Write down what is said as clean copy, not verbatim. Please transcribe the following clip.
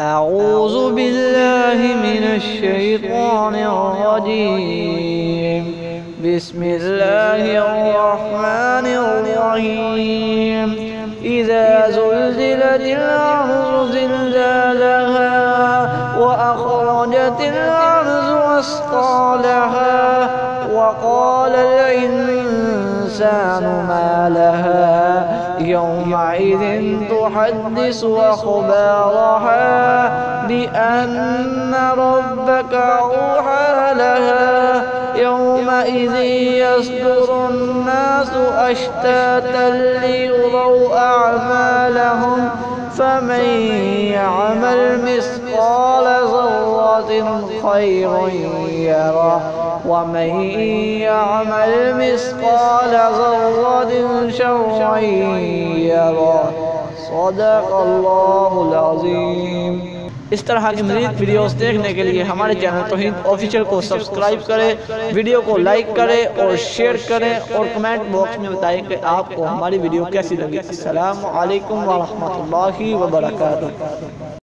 أعوذ بالله من الشيطان الرجيم بسم الله الرحمن الرحيم إذا زلزلت الأرض زلزالها وأخرجت الأرض أثقالها وقال الإنسان ما لها يومئذ تحدث أخبارها بأن ربك أوحى لها يومئذ يصدر الناس أشتاتا ليروا أعمالهم فمن يعمل مثقال ذرة خيرا يره ومن يعمل مثقال ذرة شرا يره صدق الله العظيم। इस तरह की मज़ीद वीडियोस देखने के लिए हमारे चैनल तौहीद ऑफिशियल को सब्सक्राइब करें, वीडियो को लाइक करें और शेयर करें और कमेंट बॉक्स में बताएं कि आपको हमारी वीडियो कैसी लगी। अस्सलामु अलैकुम व रहमतुल्लाहि व बरकातुहू।